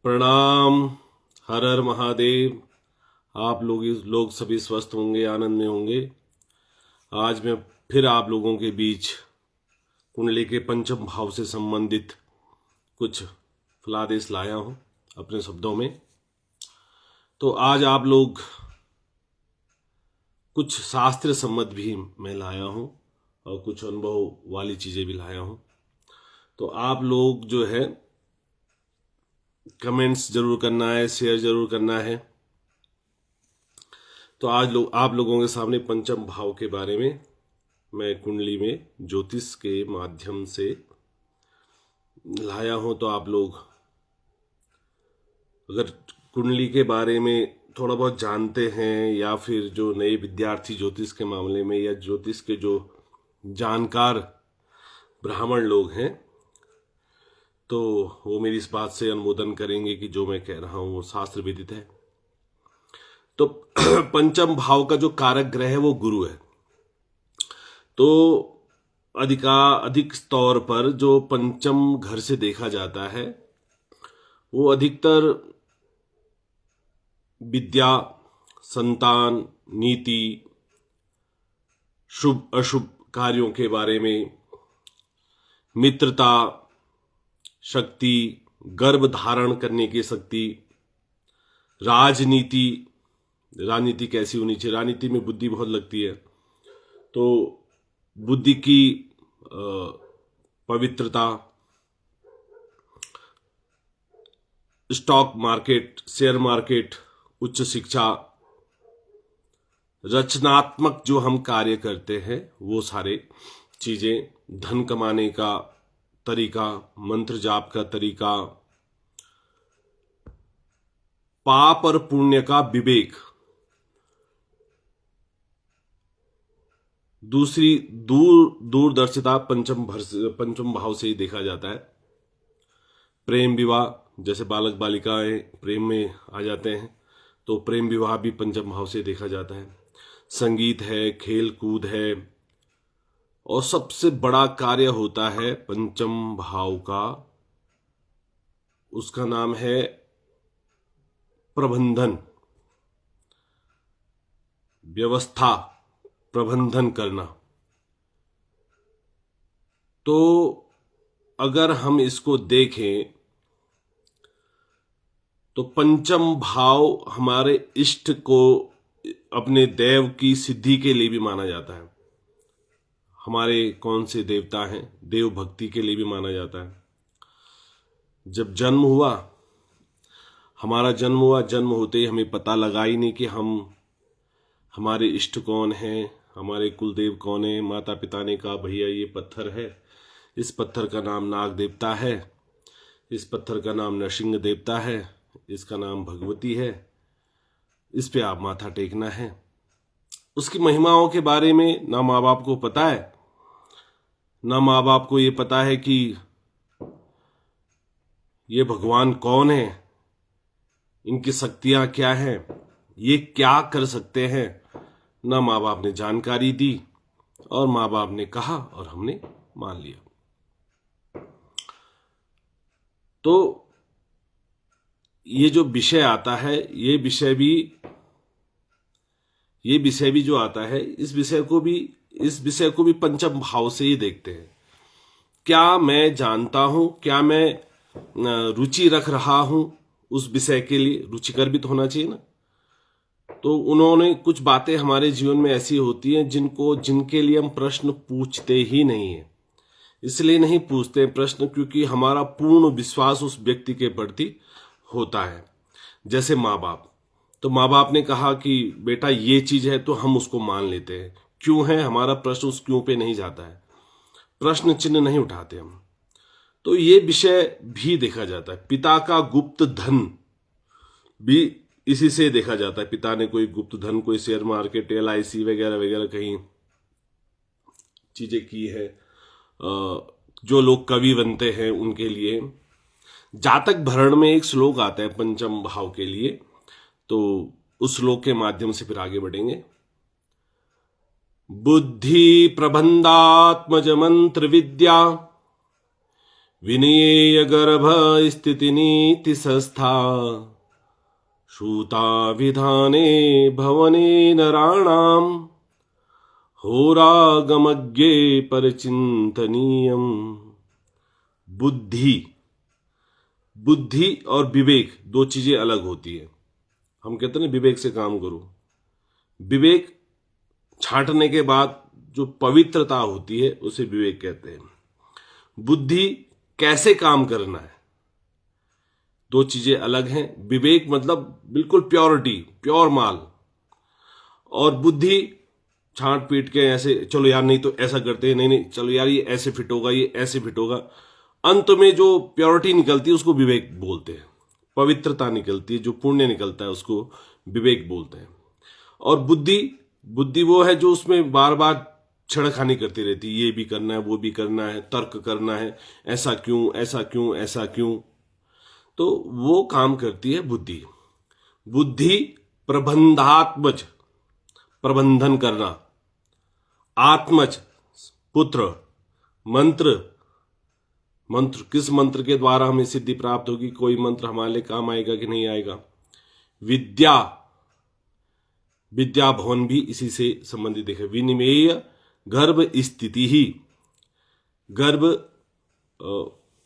प्रणाम। हर हर महादेव। आप लोग सभी स्वस्थ होंगे, आनंद में होंगे। आज मैं फिर आप लोगों के बीच कुंडली के पंचम भाव से संबंधित कुछ फलादेश लाया हूं अपने शब्दों में। तो आज आप लोग कुछ शास्त्र सम्मत भी मैं लाया हूं और कुछ अनुभव वाली चीजें भी लाया हूं। तो आप लोग जो है कमेंट्स जरूर करना है, शेयर जरूर करना है। तो आज आप लोगों के सामने पंचम भाव के बारे में मैं कुंडली में ज्योतिष के माध्यम से लाया हूं। तो आप लोग अगर कुंडली के बारे में थोड़ा बहुत जानते हैं या फिर जो नए विद्यार्थी ज्योतिष के मामले में या ज्योतिष के जो जानकार ब्राह्मण लोग हैं, तो वो मेरी इस बात से अनुमोदन करेंगे कि जो मैं कह रहा हूं वो शास्त्र विदित है। तो पंचम भाव का जो कारक ग्रह है वो गुरु है। तो अधिक तौर पर जो पंचम घर से देखा जाता है वो अधिकतर विद्या, संतान, नीति, शुभ अशुभ कार्यों के बारे में, मित्रता, शक्ति, गर्भ धारण करने की शक्ति, राजनीति कैसी होनी चाहिए। राजनीति में बुद्धि बहुत लगती है, तो बुद्धि की पवित्रता, स्टॉक मार्केट, शेयर मार्केट, उच्च शिक्षा, रचनात्मक जो हम कार्य करते हैं वो सारे चीजें, धन कमाने का तरीका, मंत्र जाप का तरीका, पाप और पुण्य का विवेक, दूसरी दूरदर्शिता पंचम भाव से ही देखा जाता है। प्रेम विवाह, जैसे बालक बालिकाएं प्रेम में आ जाते हैं तो प्रेम विवाह भी पंचम भाव से देखा जाता है। संगीत है, खेल कूद है, और सबसे बड़ा कार्य होता है पंचम भाव का, उसका नाम है प्रबंधन, व्यवस्था, प्रबंधन करना। तो अगर हम इसको देखें तो पंचम भाव हमारे इष्ट को अपने देव की सिद्धि के लिए भी माना जाता है। हमारे कौन से देवता हैं, देव भक्ति के लिए भी माना जाता है। जब हमारा जन्म हुआ, जन्म होते ही हमें पता लगा ही नहीं कि हमारे इष्ट कौन हैं, हमारे कुलदेव कौन है। माता पिता ने कहा भैया ये पत्थर है, इस पत्थर का नाम नाग देवता है, इस पत्थर का नाम नरसिंह देवता है, इसका नाम भगवती है, इस पे आप माथा टेकना है। उसकी महिमाओं के बारे में ना माँ बाप को पता है, ना माँ बाप को ये पता है कि ये भगवान कौन है, इनकी शक्तियां क्या हैं, ये क्या कर सकते हैं। ना माँ बाप ने जानकारी दी और माँ बाप ने कहा और हमने मान लिया। तो ये जो विषय आता है, ये विषय भी जो आता है, इस विषय को भी पंचम भाव से ही देखते हैं। क्या मैं जानता हूं, क्या मैं रुचि रख रहा हूं उस विषय के लिए। रुचिकर भी तो होना चाहिए ना। तो उन्होंने कुछ बातें हमारे जीवन में ऐसी होती हैं जिनके लिए हम प्रश्न पूछते ही नहीं है। इसलिए नहीं पूछते प्रश्न क्योंकि हमारा पूर्ण विश्वास उस व्यक्ति के प्रति होता है। जैसे माँ बाप, तो माँ बाप ने कहा कि बेटा ये चीज है तो हम उसको मान लेते हैं। क्यों है, हमारा प्रश्न उस क्यों पे नहीं जाता है, प्रश्न चिन्ह नहीं उठाते हम। तो ये विषय भी देखा जाता है। पिता का गुप्त धन भी इसी से देखा जाता है। पिता ने कोई गुप्त धन, कोई शेयर मार्केट, LIC वगैरह वगैरह कहीं चीजें की है। जो लोग कवि बनते हैं उनके लिए जातक भरण में एक श्लोक आता है पंचम भाव के लिए, तो उस श्लोक के माध्यम से फिर आगे बढ़ेंगे। बुद्धि प्रबंधात्मज मंत्र विद्या विनयेय गर्भ स्थिति नीति संस्था श्रुता विधाने भवने नराणाम होरागमज्ञे परचिंतनीयम। बुद्धि, बुद्धि और विवेक दो चीजें अलग होती है। हम कहते हैं ना विवेक से काम करो। विवेक छांटने के बाद जो पवित्रता होती है उसे विवेक कहते हैं। बुद्धि कैसे काम करना है, दो चीजें अलग हैं। विवेक मतलब बिल्कुल प्योरिटी, प्योर माल, और बुद्धि छांट पीट के ऐसे, चलो यार नहीं तो ऐसा करते हैं, नहीं नहीं चलो यार ये ऐसे फिट होगा, ये ऐसे फिट होगा। अंत में जो प्योरिटी निकलती है उसको विवेक बोलते हैं। पवित्रता निकलती है, जो पुण्य निकलता है उसको विवेक बोलते हैं। और बुद्धि, बुद्धि वो है जो उसमें बार बार छेड़खानी करती रहती है, ये भी करना है, वो भी करना है, तर्क करना है, ऐसा क्यों, ऐसा क्यों, ऐसा क्यों, तो वो काम करती है बुद्धि। बुद्धि प्रबंधात्मज, प्रबंधन करना, आत्मज पुत्र, मंत्र, मंत्र किस मंत्र के द्वारा हमें सिद्धि प्राप्त होगी, कोई मंत्र हमारे लिए काम आएगा कि नहीं आएगा। विद्या, विद्या भवन भी इसी से संबंधित है। विनिमेय गर्भ स्थिति ही, गर्भ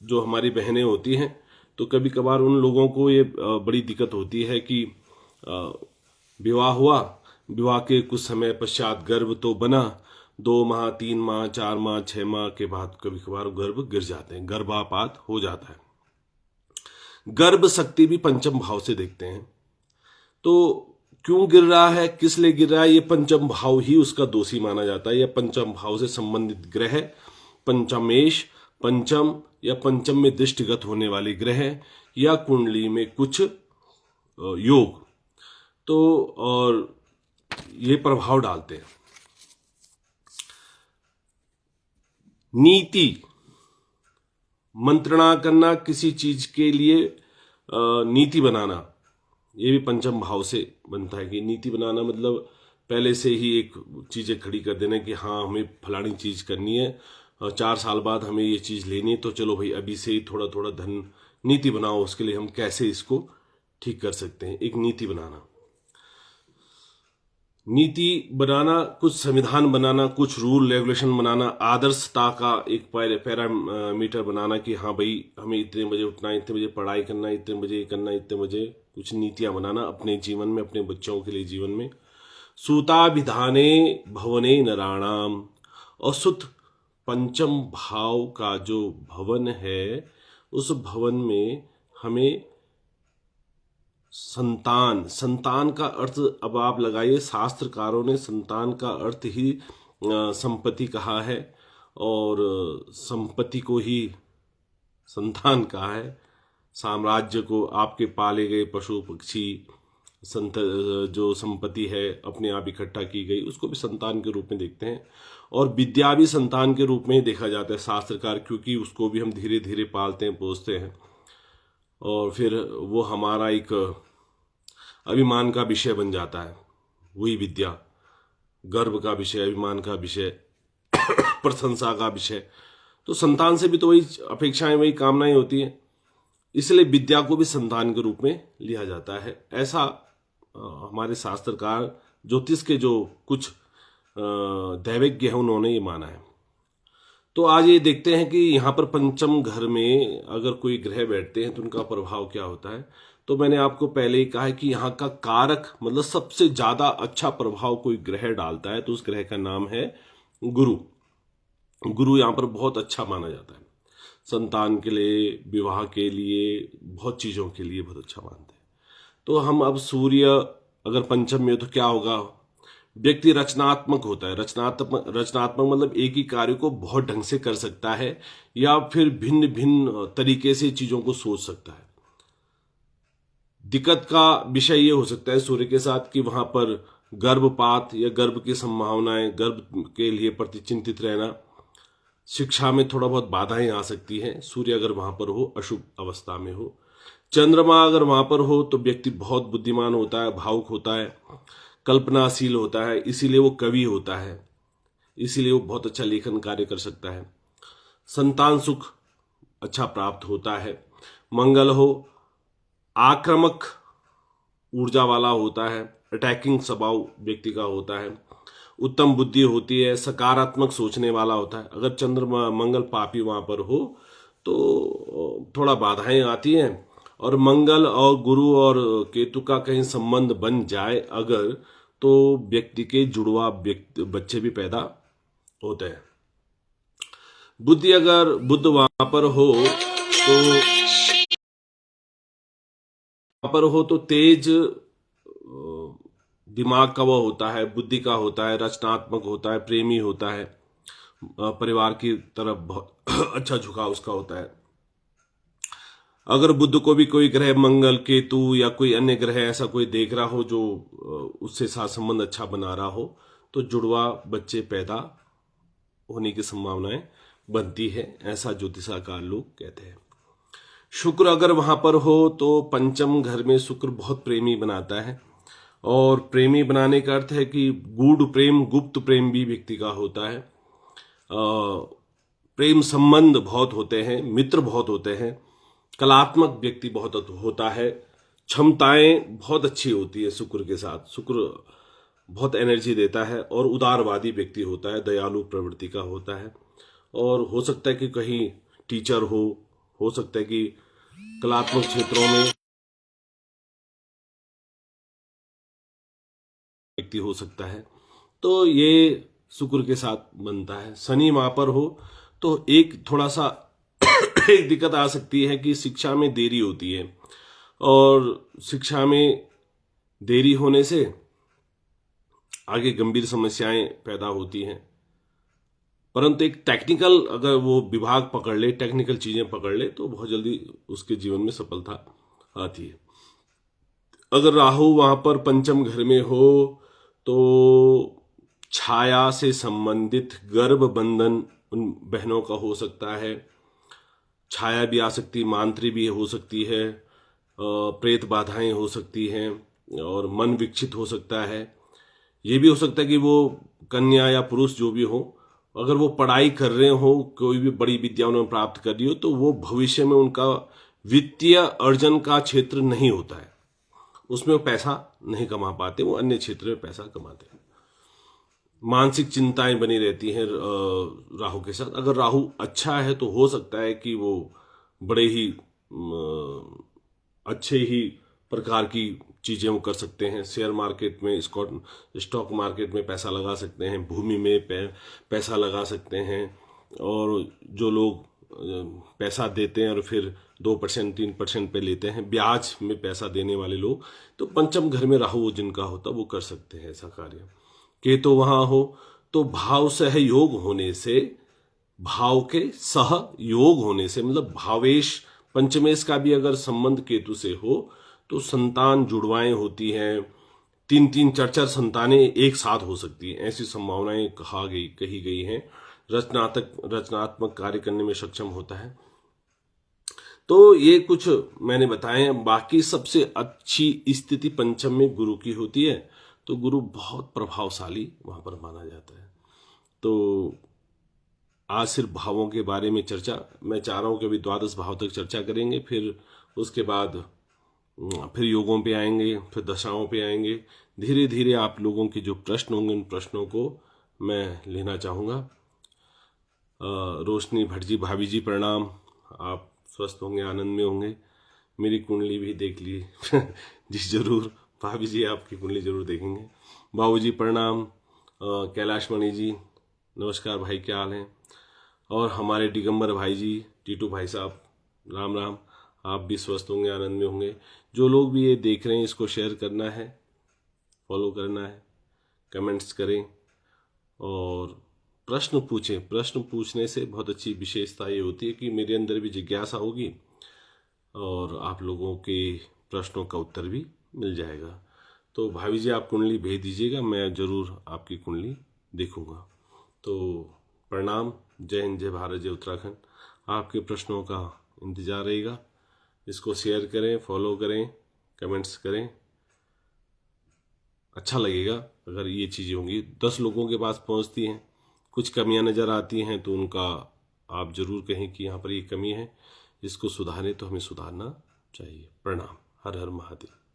जो हमारी बहनें होती हैं तो कभी कभार उन लोगों को ये बड़ी दिक्कत होती है कि विवाह हुआ, विवाह के कुछ समय पश्चात गर्भ तो बना, 2 माह 3 माह 4 माह 6 माह के बाद कभी कभार गर्भ गिर जाते हैं, गर्भापात हो जाता है। गर्भ शक्ति भी पंचम भाव से देखते हैं। तो क्यों गिर रहा है, किस लिए गिर रहा है, ये पंचम भाव ही उसका दोषी माना जाता है। या पंचम भाव से संबंधित ग्रह, पंचमेश, पंचम या पंचम में दृष्टिगत होने वाले ग्रह या कुंडली में कुछ योग, तो और ये प्रभाव डालते हैं। नीति, मंत्रणा करना, किसी चीज के लिए नीति बनाना, ये भी पंचम भाव से बनता है। कि नीति बनाना मतलब पहले से ही एक चीजें खड़ी कर देना कि हाँ हमें फलानी चीज करनी है, 4 साल बाद हमें ये चीज लेनी है, तो चलो भाई अभी से ही थोड़ा थोड़ा धन नीति बनाओ, उसके लिए हम कैसे इसको ठीक कर सकते हैं, एक नीति बनाना। नीति बनाना, कुछ संविधान बनाना, कुछ रूल रेगुलेशन बनाना, आदर्शता का एक पैरामीटर बनाना कि हाँ भाई हमें इतने बजे उठना है, इतने बजे पढ़ाई करना है, इतने बजे ये करना है, इतने बजे, कुछ नीतियां बनाना अपने जीवन में, अपने बच्चों के लिए जीवन में। सूता विधाने भवने नराणाम, और सुत पंचम भाव का जो भवन है उस भवन में हमें संतान, संतान का अर्थ अब आप लगाइए, शास्त्रकारों ने संतान का अर्थ ही संपत्ति कहा है और संपत्ति को ही संतान कहा है। साम्राज्य को, आपके पाले गए पशु पक्षी, जो संपत्ति है अपने आप इकट्ठा की गई, उसको भी संतान के रूप में देखते हैं। और विद्या भी संतान के रूप में ही देखा जाता है शास्त्रकार, क्योंकि उसको भी हम धीरे धीरे पालते हैं, पोसते हैं, और फिर वो हमारा एक अभिमान का विषय बन जाता है। वही विद्या गर्व का विषय, अभिमान का विषय, प्रशंसा का विषय। तो संतान से भी तो वही अपेक्षाएं, वही कामनाएं होती हैं, इसलिए विद्या को भी संतान के रूप में लिया जाता है। ऐसा हमारे शास्त्रकार, ज्योतिष के जो कुछ दैविज्ञ है उन्होंने ये माना है। तो आज ये देखते हैं कि यहाँ पर पंचम घर में अगर कोई ग्रह बैठते हैं तो उनका प्रभाव क्या होता है। तो मैंने आपको पहले ही कहा है कि यहाँ का कारक, मतलब सबसे ज्यादा अच्छा प्रभाव कोई ग्रह डालता है तो उस ग्रह का नाम है गुरु। गुरु यहाँ पर बहुत अच्छा माना जाता है, संतान के लिए, विवाह के लिए, बहुत चीजों के लिए बहुत अच्छा मानते हैं। तो हम अब सूर्य अगर पंचम में हो तो क्या होगा, व्यक्ति रचनात्मक होता है। रचनात्मक मतलब एक ही कार्य को बहुत ढंग से कर सकता है या फिर भिन्न भिन्न तरीके से चीजों को सोच सकता है। दिक्कत का विषय ये हो सकता है सूर्य के साथ कि वहां पर गर्भपात या गर्भ की संभावनाएं, गर्भ के लिए प्रति चिंतित रहना, शिक्षा में थोड़ा बहुत बाधाएं आ सकती हैं सूर्य अगर वहां पर हो, अशुभ अवस्था में हो। चंद्रमा अगर वहां पर हो तो व्यक्ति बहुत बुद्धिमान होता है, भावुक होता है, कल्पनाशील होता है, इसीलिए वो कवि होता है, इसीलिए वो बहुत अच्छा लेखन कार्य कर सकता है। संतान सुख अच्छा प्राप्त होता है। मंगल हो आक्रामक ऊर्जा वाला होता है, अटैकिंग स्वभाव व्यक्ति का होता है, उत्तम बुद्धि होती है, सकारात्मक सोचने वाला होता है। अगर चंद्रमा मंगल पापी वहां पर हो तो थोड़ा बाधाएं आती हैं। और मंगल और गुरु और केतु का कहीं संबंध बन जाए अगर, तो व्यक्ति के जुड़वा बच्चे भी पैदा होते हैं। बुद्धि अगर बुध वहां पर हो तो तेज दिमाग का वो होता है, बुद्धि का होता है, रचनात्मक होता है, प्रेमी होता है, परिवार की तरफ बहुत अच्छा झुकाव उसका होता है। अगर बुध को भी कोई ग्रह मंगल केतु या कोई अन्य ग्रह ऐसा कोई देख रहा हो जो उससे साथ संबंध अच्छा बना रहा हो, तो जुड़वा बच्चे पैदा होने की संभावनाएं बनती है, ऐसा ज्योतिषाकार लोग कहते हैं। शुक्र अगर वहां पर हो तो पंचम घर में शुक्र बहुत प्रेमी बनाता है। और प्रेमी बनाने का अर्थ है कि गूढ़ प्रेम गुप्त प्रेम भी व्यक्ति का होता है। प्रेम संबंध बहुत होते हैं, मित्र बहुत होते हैं, कलात्मक व्यक्ति बहुत होता है, क्षमताएं बहुत अच्छी होती है शुक्र के साथ। शुक्र बहुत एनर्जी देता है और उदारवादी व्यक्ति होता है, दयालु प्रवृत्ति का होता है। और हो सकता है कि कहीं टीचर हो सकता है कि कलात्मक क्षेत्रों में व्यक्ति हो सकता है। तो ये शुक्र के साथ बनता है। शनि वहां पर हो तो एक थोड़ा सा एक दिक्कत आ सकती है कि शिक्षा में देरी होती है, और शिक्षा में देरी होने से आगे गंभीर समस्याएं पैदा होती हैं। परंतु एक टेक्निकल अगर वो विभाग पकड़ ले, टेक्निकल चीजें पकड़ ले, तो बहुत जल्दी उसके जीवन में सफलता आती है। अगर राहु वहां पर पंचम घर में हो तो छाया से संबंधित गर्भ बंधन उन बहनों का हो सकता है। छाया भी आ सकती, मांत्री भी हो सकती है, प्रेत बाधाएं हो सकती हैं, और मन विक्षित हो सकता है। ये भी हो सकता है कि वो कन्या या पुरुष जो भी हो, अगर वो पढ़ाई कर रहे हो, कोई भी बड़ी विद्या उन्होंने प्राप्त कर ली हो, तो वो भविष्य में उनका वित्तीय अर्जन का क्षेत्र नहीं होता है, उसमें वो पैसा नहीं कमा पाते, वो अन्य क्षेत्र में पैसा कमाते हैं। मानसिक चिंताएं बनी रहती हैं राहु के साथ। अगर राहु अच्छा है तो हो सकता है कि वो बड़े ही अच्छे ही प्रकार की चीजें वो कर सकते हैं। शेयर मार्केट में, स्टॉक मार्केट में पैसा लगा सकते हैं, भूमि में पैसा लगा सकते हैं। और जो लोग पैसा देते हैं और फिर 2% 3% पे लेते हैं, ब्याज में पैसा देने वाले लोग, तो पंचम घर में राहु जिनका होता वो कर सकते हैं ऐसा कार्य। केतु वहां हो तो भाव सहयोग होने से, भाव के सहयोग होने से मतलब भावेश पंचमेश का भी अगर संबंध केतु से हो तो संतान जुड़वाएं होती हैं, 3 4 संतानें एक साथ हो सकती हैं, ऐसी संभावनाएं कही गई हैं। रचनात्मक कार्य करने में सक्षम होता है। तो ये कुछ मैंने बताए हैं। बाकी सबसे अच्छी स्थिति पंचम में गुरु की होती है, तो गुरु बहुत प्रभावशाली वहां पर माना जाता है। तो आज सिर्फ भावों के बारे में चर्चा, मैं चाह रहा हूं कि अभी 12 भाव तक चर्चा करेंगे, फिर उसके बाद फिर योगों पे आएंगे, फिर दशाओं पे आएंगे। धीरे धीरे आप लोगों के जो प्रश्न होंगे उन प्रश्नों को मैं लेना चाहूँगा। रोशनी भट्ट जी, भाभी जी प्रणाम, आप स्वस्थ होंगे, आनंद में होंगे। मेरी कुंडली भी देख ली जी जरूर, भाभी जी आपकी कुंडली जरूर देखेंगे। बाबू जी प्रणाम, कैलाश मणि जी नमस्कार भाई, क्या हाल है। और हमारे दिगंबर भाई जी, टीटू भाई साहब राम राम, आप भी स्वस्थ होंगे, आनंद में होंगे। जो लोग भी ये देख रहे हैं इसको शेयर करना है, फॉलो करना है, कमेंट्स करें और प्रश्न पूछें। प्रश्न पूछने से बहुत अच्छी विशेषता ये होती है कि मेरे अंदर भी जिज्ञासा होगी और आप लोगों के प्रश्नों का उत्तर भी मिल जाएगा। तो भाभी जी आप कुंडली भेज दीजिएगा, मैं जरूर आपकी कुंडली देखूंगा। तो प्रणाम, जय हिंद, जय भारत, जय उत्तराखंड। आपके प्रश्नों का इंतजार रहेगा। इसको शेयर करें, फॉलो करें, कमेंट्स करें, अच्छा लगेगा अगर ये चीज़ें होंगी। 10 लोगों के पास पहुंचती हैं, कुछ कमियां नज़र आती हैं तो उनका आप जरूर कहें कि यहाँ पर ये कमी है, इसको सुधारें, तो हमें सुधारना चाहिए। प्रणाम। हर हर महादेव।